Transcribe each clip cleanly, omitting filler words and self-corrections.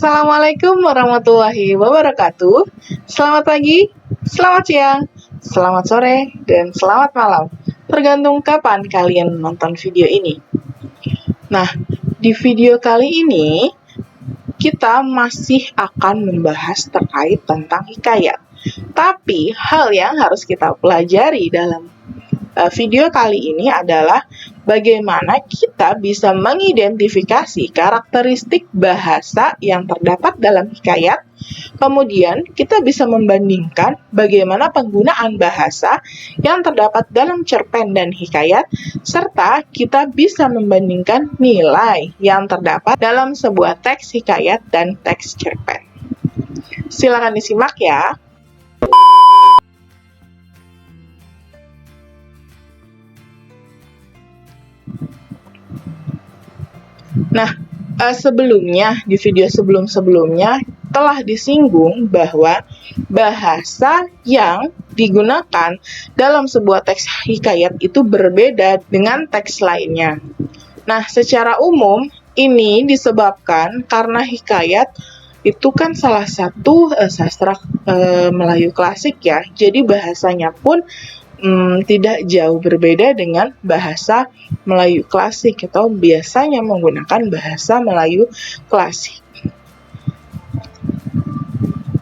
Assalamualaikum warahmatullahi wabarakatuh. Selamat pagi, selamat siang, selamat sore, dan selamat malam. Tergantung kapan kalian menonton video ini. Nah, di video kali ini kita masih akan membahas terkait tentang hikayat. Tapi hal yang harus kita pelajari dalam video kali ini adalah bagaimana kita bisa mengidentifikasi karakteristik bahasa yang terdapat dalam hikayat. Kemudian kita bisa membandingkan bagaimana penggunaan bahasa yang terdapat dalam cerpen dan hikayat, serta kita bisa membandingkan nilai yang terdapat dalam sebuah teks hikayat dan teks cerpen. Silakan disimak ya. Nah, sebelumnya, di video sebelum-sebelumnya telah disinggung bahwa bahasa yang digunakan dalam sebuah teks hikayat itu berbeda dengan teks lainnya. Nah, secara umum ini disebabkan karena hikayat itu kan salah satu sastra Melayu klasik ya, jadi bahasanya pun tidak jauh berbeda dengan bahasa Melayu klasik atau biasanya menggunakan bahasa Melayu klasik.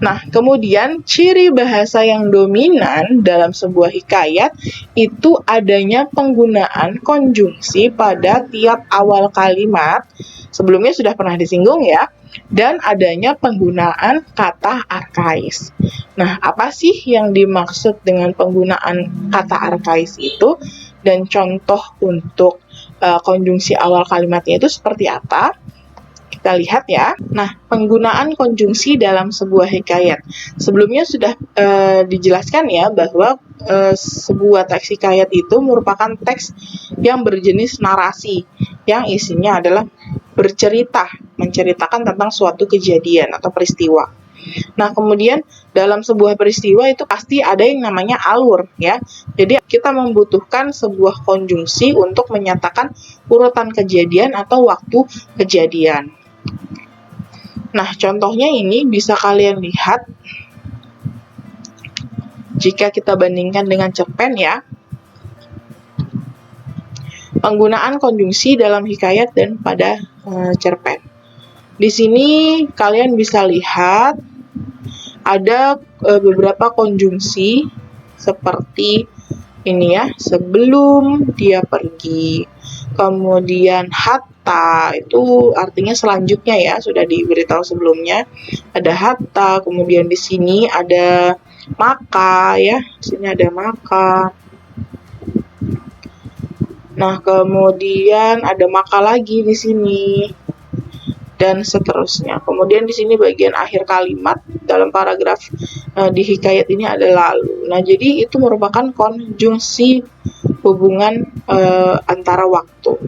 Nah, kemudian ciri bahasa yang dominan dalam sebuah hikayat itu adanya penggunaan konjungsi pada tiap awal kalimat. Sebelumnya sudah pernah disinggung ya, dan adanya penggunaan kata arkais. Nah, apa sih yang dimaksud dengan penggunaan kata arkais itu? Dan contoh untuk konjungsi awal kalimatnya itu seperti apa? Kita lihat ya. Nah, penggunaan konjungsi dalam sebuah hikayat. Sebelumnya sudah dijelaskan ya bahwa sebuah teks hikayat itu merupakan teks yang berjenis narasi, yang isinya adalah bercerita, menceritakan tentang suatu kejadian atau peristiwa. Nah, kemudian dalam sebuah peristiwa itu pasti ada yang namanya alur ya. Jadi kita membutuhkan sebuah konjungsi untuk menyatakan urutan kejadian atau waktu kejadian. Nah, contohnya ini bisa kalian lihat jika kita bandingkan dengan cerpen ya. Penggunaan konjungsi dalam hikayat dan pada cerpen. Di sini kalian bisa lihat ada beberapa konjungsi seperti ini ya, sebelum dia pergi. Kemudian hatta itu artinya selanjutnya ya, sudah diberitahu sebelumnya. Ada hatta, kemudian di sini ada maka ya, di sini ada maka. Nah, kemudian ada maka lagi di sini dan seterusnya. Kemudian di sini bagian akhir kalimat dalam paragraf di hikayat ini ada lalu. Nah, jadi itu merupakan konjungsi hubungan antara waktu.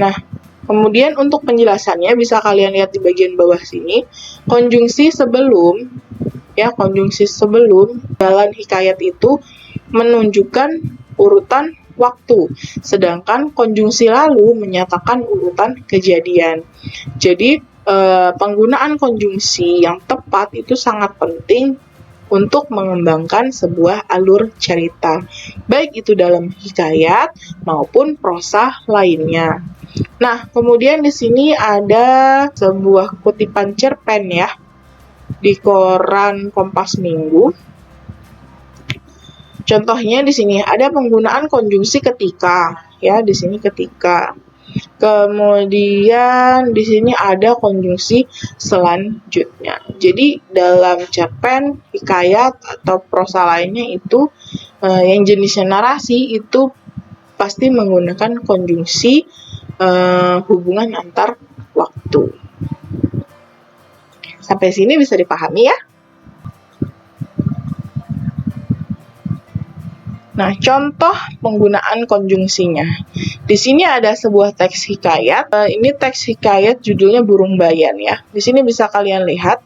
Nah, kemudian untuk penjelasannya bisa kalian lihat di bagian bawah sini. Konjungsi sebelum ya, konjungsi sebelum dalam hikayat itu menunjukkan urutan waktu, sedangkan konjungsi lalu menyatakan urutan kejadian. Jadi penggunaan konjungsi yang tepat itu sangat penting untuk mengembangkan sebuah alur cerita, baik itu dalam hikayat maupun prosa lainnya. Nah, kemudian di sini ada sebuah kutipan cerpen ya di koran Kompas Minggu. Contohnya di sini ada penggunaan konjungsi ketika ya, di sini ketika. Kemudian di sini ada konjungsi selanjutnya. Jadi dalam cerpen, hikayat atau prosa lainnya itu yang jenisnya narasi itu pasti menggunakan konjungsi hubungan antar waktu. Sampai sini bisa dipahami ya? Nah, contoh penggunaan konjungsinya. Di sini ada sebuah teks hikayat. Ini teks hikayat judulnya Burung Bayan ya. Di sini bisa kalian lihat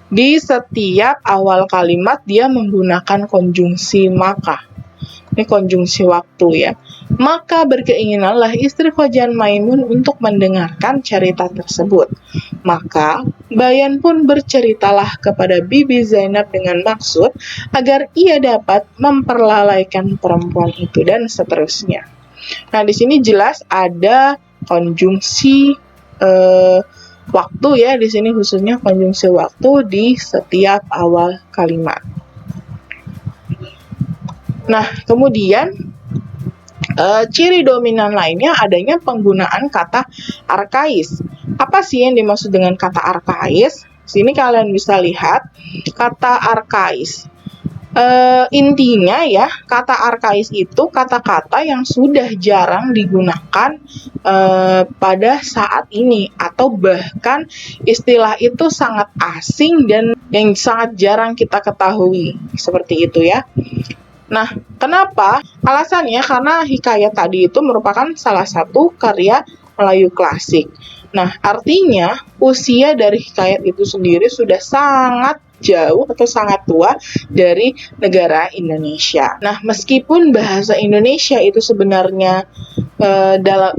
di setiap awal kalimat dia menggunakan konjungsi maka. Ini konjungsi waktu ya. Maka berkeinginanlah istri Khojan Maimun untuk mendengarkan cerita tersebut. Maka Bayan pun berceritalah kepada Bibi Zainab dengan maksud agar ia dapat memperlalaikan perempuan itu dan seterusnya. Nah, di sini jelas ada konjungsi waktu ya, di sini khususnya konjungsi waktu di setiap awal kalimat. Nah, kemudian ciri dominan lainnya adanya penggunaan kata arkais. Apa sih yang dimaksud dengan kata arkais? Sini kalian bisa lihat kata arkais. Intinya ya, kata arkais itu kata-kata yang sudah jarang digunakan pada saat ini, atau bahkan istilah itu sangat asing dan yang sangat jarang kita ketahui, seperti itu ya. Nah, kenapa? Alasannya karena hikayat tadi itu merupakan salah satu karya Melayu klasik. Nah, artinya usia dari hikayat itu sendiri sudah sangat jauh atau sangat tua dari negara Indonesia. Nah, meskipun bahasa Indonesia itu sebenarnya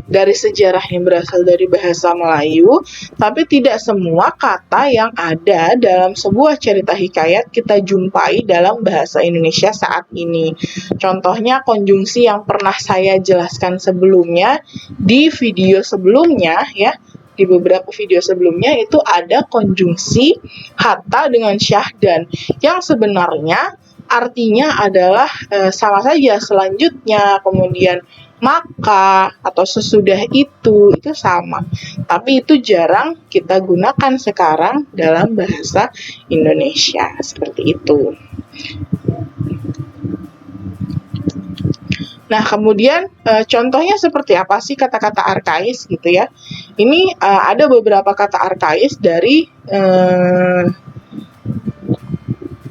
dari sejarahnya berasal dari bahasa Melayu, tapi tidak semua kata yang ada dalam sebuah cerita hikayat kita jumpai dalam bahasa Indonesia saat ini. Contohnya konjungsi yang pernah saya jelaskan sebelumnya di video sebelumnya ya. Di beberapa video sebelumnya itu ada konjungsi hatta dengan syahdan yang sebenarnya artinya adalah sama saja, selanjutnya, kemudian maka, atau sesudah itu sama. Tapi itu jarang kita gunakan sekarang dalam bahasa Indonesia, seperti itu. Nah, kemudian contohnya seperti apa sih kata-kata arkais gitu ya. Ini ada beberapa kata arkais dari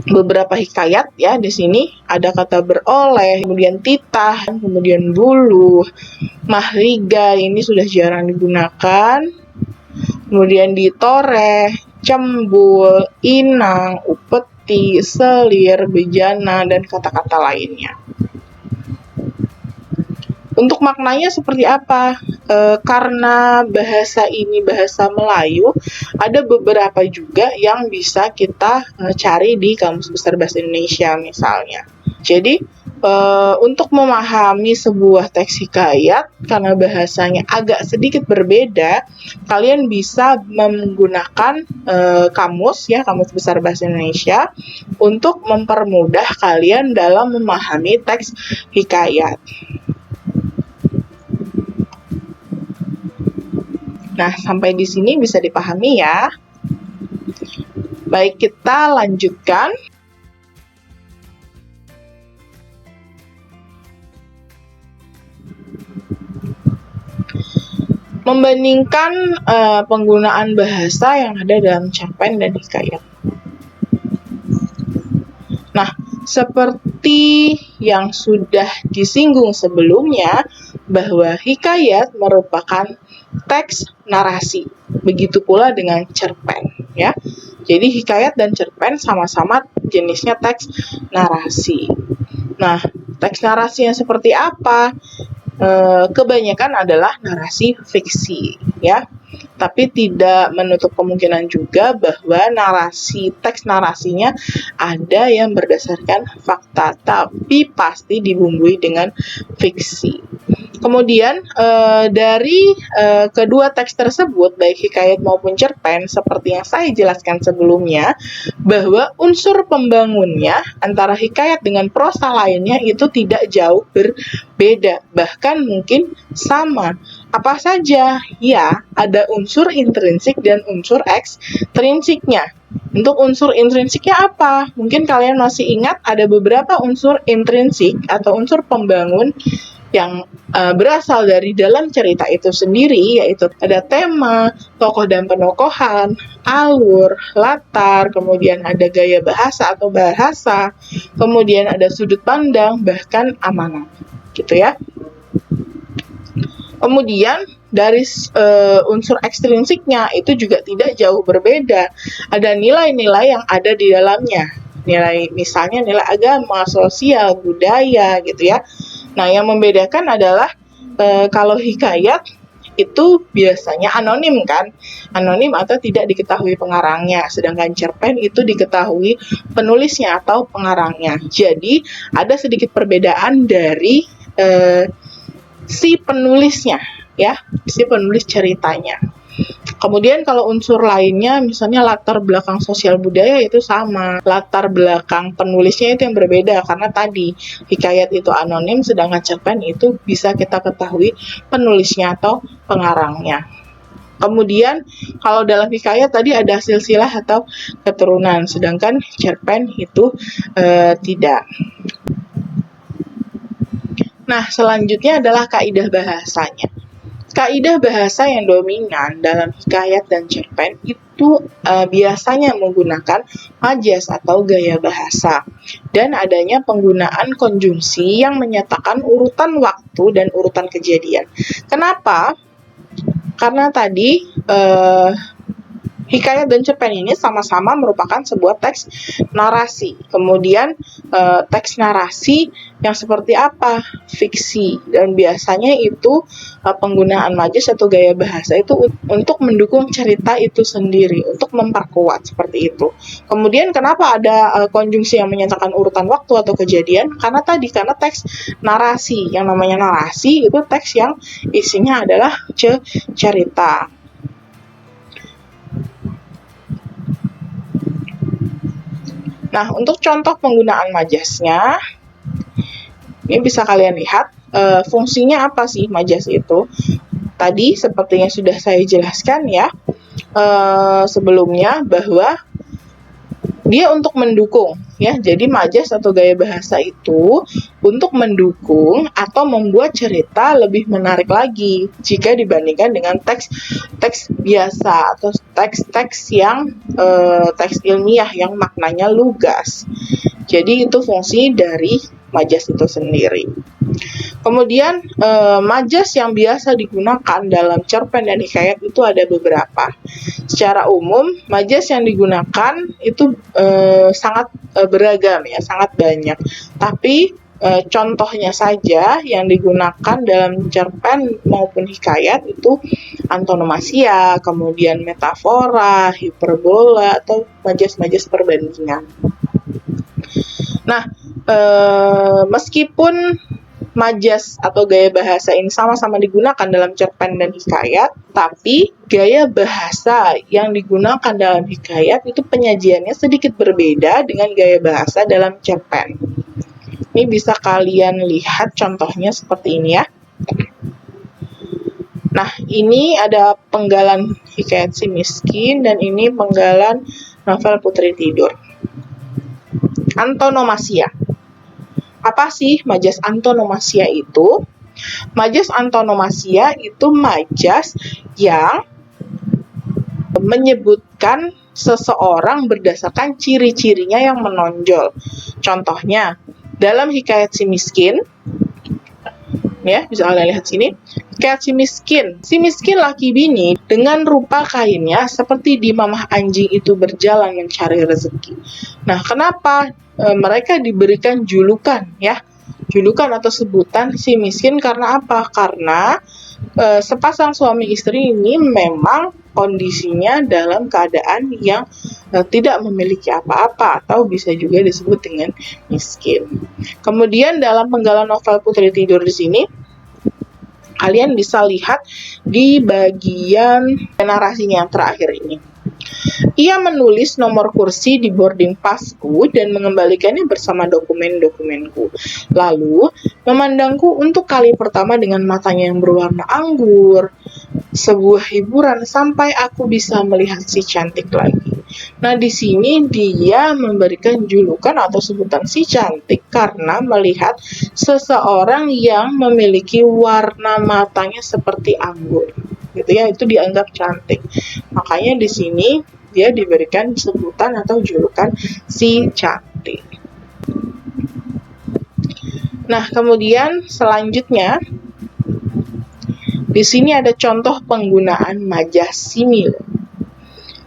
beberapa hikayat ya. Di sini ada kata beroleh, kemudian titah, kemudian buluh, mahliga, ini sudah jarang digunakan. Kemudian ditoreh, cembul, inang, upeti, selir, bejana, dan kata-kata lainnya. Untuk maknanya seperti apa? Karena bahasa ini bahasa Melayu, ada beberapa juga yang bisa kita cari di Kamus Besar Bahasa Indonesia misalnya. Jadi, untuk memahami sebuah teks hikayat, karena bahasanya agak sedikit berbeda, kalian bisa menggunakan kamus ya, Kamus Besar Bahasa Indonesia, untuk mempermudah kalian dalam memahami teks hikayat. Nah, sampai di sini bisa dipahami ya. Baik, kita lanjutkan. Membandingkan penggunaan bahasa yang ada dalam cerpen dan hikayat. Nah, seperti yang sudah disinggung sebelumnya, bahwa hikayat merupakan teks narasi. Begitu pula dengan cerpen, ya. Jadi hikayat dan cerpen sama-sama jenisnya teks narasi. Nah, teks narasi yang seperti apa? Kebanyakan adalah narasi fiksi, ya. Tapi tidak menutup kemungkinan juga bahwa teks narasinya ada yang berdasarkan fakta, tapi pasti dibumbui dengan fiksi. Kemudian dari kedua teks tersebut, baik hikayat maupun cerpen, seperti yang saya jelaskan sebelumnya, bahwa unsur pembangunnya antara hikayat dengan prosa lainnya itu tidak jauh berbeda, bahkan mungkin sama. Apa saja? Ya, ada unsur intrinsik dan unsur ekstrinsiknya. Untuk unsur intrinsiknya apa? Mungkin kalian masih ingat ada beberapa unsur intrinsik atau unsur pembangun yang berasal dari dalam cerita itu sendiri, yaitu ada tema, tokoh dan penokohan, alur, latar, kemudian ada gaya bahasa atau bahasa, kemudian ada sudut pandang, bahkan amanat, gitu ya. Kemudian dari unsur ekstrinsiknya itu juga tidak jauh berbeda. Ada nilai-nilai yang ada di dalamnya. nilai, misalnya nilai agama, sosial, budaya gitu ya. Nah, yang membedakan adalah kalau hikayat itu biasanya anonim kan, anonim atau tidak diketahui pengarangnya, sedangkan cerpen itu diketahui penulisnya atau pengarangnya. Jadi ada sedikit perbedaan dari si penulisnya ya, si penulis ceritanya. Kemudian kalau unsur lainnya, misalnya latar belakang sosial budaya itu sama. Latar belakang penulisnya itu yang berbeda, karena tadi hikayat itu anonim, sedangkan cerpen itu bisa kita ketahui penulisnya atau pengarangnya. Kemudian kalau dalam hikayat tadi ada silsilah atau keturunan, sedangkan cerpen itu tidak. Nah, selanjutnya adalah kaidah bahasanya. Kaidah bahasa yang dominan dalam hikayat dan cerpen itu biasanya menggunakan majas atau gaya bahasa, dan adanya penggunaan konjungsi yang menyatakan urutan waktu dan urutan kejadian. Kenapa? Karena tadi hikayat dan cerpen ini sama-sama merupakan sebuah teks narasi. Kemudian teks narasi yang seperti apa? Fiksi. Dan biasanya itu penggunaan majas atau gaya bahasa itu untuk mendukung cerita itu sendiri, untuk memperkuat seperti itu. Kemudian kenapa ada konjungsi yang menyatakan urutan waktu atau kejadian? Karena teks narasi. Yang namanya narasi itu teks yang isinya adalah cerita. Nah, untuk contoh penggunaan majasnya, ini bisa kalian lihat fungsinya apa sih majas itu. Tadi sepertinya sudah saya jelaskan ya sebelumnya, bahwa dia untuk mendukung ya. Jadi majas atau gaya bahasa itu untuk mendukung atau membuat cerita lebih menarik lagi jika dibandingkan dengan teks biasa atau teks yang teks ilmiah yang maknanya lugas. Jadi itu fungsi dari majas itu sendiri. Kemudian majas yang biasa digunakan dalam cerpen dan hikayat itu ada beberapa. Secara umum, majas yang digunakan itu sangat beragam ya, sangat banyak. Tapi contohnya saja yang digunakan dalam cerpen maupun hikayat itu antonomasia, kemudian metafora, hiperbola, atau majas-majas perbandingan. Nah, meskipun majas atau gaya bahasa ini sama-sama digunakan dalam cerpen dan hikayat, tapi gaya bahasa yang digunakan dalam hikayat itu penyajiannya sedikit berbeda dengan gaya bahasa dalam cerpen. Ini bisa kalian lihat contohnya seperti ini ya. Nah, ini ada penggalan hikayat Si Miskin dan ini penggalan novel Putri Tidur. Antonomasia. Apa sih majas antonomasia itu? Majas antonomasia itu majas yang menyebutkan seseorang berdasarkan ciri-cirinya yang menonjol. Contohnya, dalam hikayat Si Miskin, ya, bisa kalian lihat sini. Hikayat Si miskin laki bini dengan rupa kainnya seperti di mamah anjing itu berjalan mencari rezeki. Nah, kenapa mereka diberikan julukan ya? Julukan atau sebutan si miskin karena apa? Karena sepasang suami istri ini memang kondisinya dalam keadaan yang tidak memiliki apa-apa atau bisa juga disebut dengan miskin. Kemudian dalam penggalan novel Putri Tidur di sini, kalian bisa lihat di bagian narasinya yang terakhir ini. Ia menulis nomor kursi di boarding passku dan mengembalikannya bersama dokumen-dokumenku. Lalu memandangku untuk kali pertama dengan matanya yang berwarna anggur. Sebuah hiburan sampai aku bisa melihat si cantik lagi. Nah, di sini dia memberikan julukan atau sebutan si cantik karena melihat seseorang yang memiliki warna matanya seperti anggur. Gitu ya, itu dianggap cantik. Makanya di sini dia diberikan sebutan atau julukan si cantik. Nah, kemudian selanjutnya di sini ada contoh penggunaan majas simile.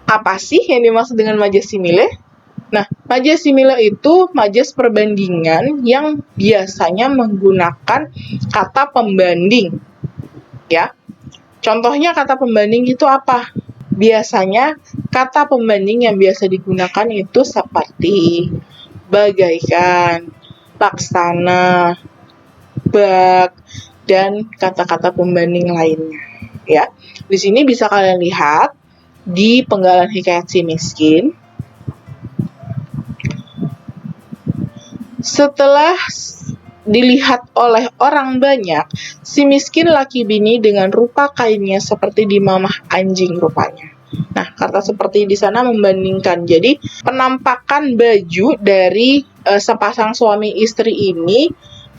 Apa sih yang dimaksud dengan majas simile? Nah, Majas simile itu majas perbandingan yang biasanya menggunakan kata pembanding, ya. Contohnya kata pembanding itu apa? Biasanya kata pembanding yang biasa digunakan itu seperti bagaikan, laksana, bak, dan kata-kata pembanding lainnya, ya. Di sini bisa kalian lihat di penggalan hikayat si miskin. Setelah dilihat oleh orang banyak, si miskin laki bini dengan rupa kainnya seperti dimamah anjing rupanya. Nah, kata seperti di sana membandingkan. Jadi, penampakan baju dari sepasang suami istri ini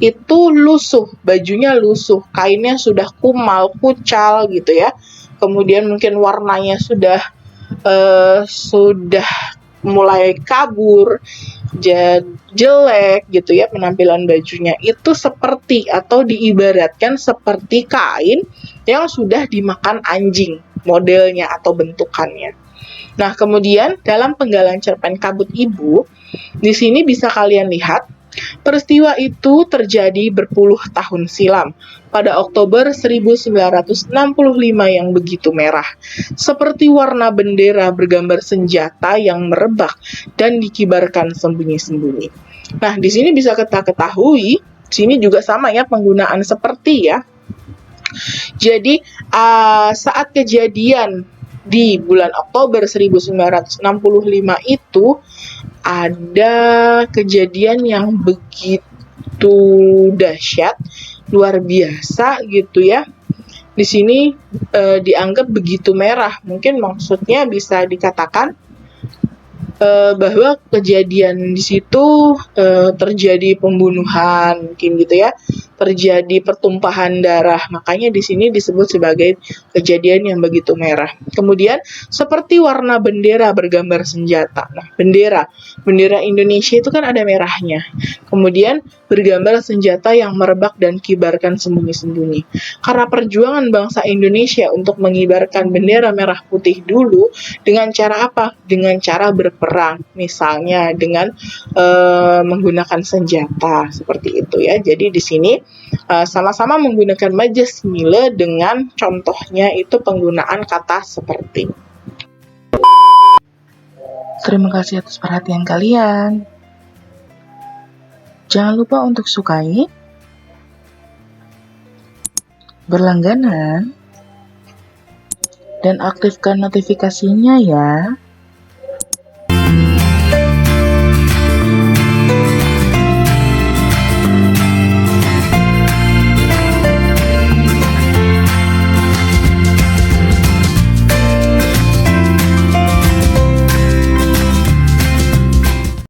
itu lusuh, bajunya lusuh, kainnya sudah kumal, kucal gitu ya. Kemudian mungkin warnanya sudah mulai kabur, jelek gitu ya penampilan bajunya. Itu seperti atau diibaratkan seperti kain yang sudah dimakan anjing, modelnya atau bentukannya. Nah, kemudian dalam penggalan cerpen Kabut Ibu, di sini bisa kalian lihat peristiwa itu terjadi berpuluh tahun silam pada Oktober 1965 yang begitu merah, seperti warna bendera bergambar senjata yang merebak dan dikibarkan sembunyi-sembunyi. Nah, di sini bisa kita ketahui, sini juga sama ya penggunaan seperti ya. Jadi, saat kejadian di bulan Oktober 1965 itu ada kejadian yang begitu dahsyat, luar biasa gitu ya. Di sini dianggap begitu merah. Mungkin maksudnya bisa dikatakan bahwa kejadian di situ terjadi pembunuhan, mungkin gitu ya, terjadi pertumpahan darah. Makanya di sini disebut sebagai kejadian yang begitu merah. Kemudian seperti warna bendera bergambar senjata. Nah, bendera Indonesia itu kan ada merahnya. Kemudian bergambar senjata yang merebak dan kibarkan sembunyi-sembunyi. Karena perjuangan bangsa Indonesia untuk mengibarkan bendera merah putih dulu dengan cara apa? Dengan cara berperang, misalnya dengan menggunakan senjata seperti itu ya. Jadi di sini sama-sama menggunakan majas simile dengan contohnya itu penggunaan kata seperti. Terima kasih atas perhatian kalian. Jangan lupa untuk sukai, berlangganan, dan aktifkan notifikasinya ya.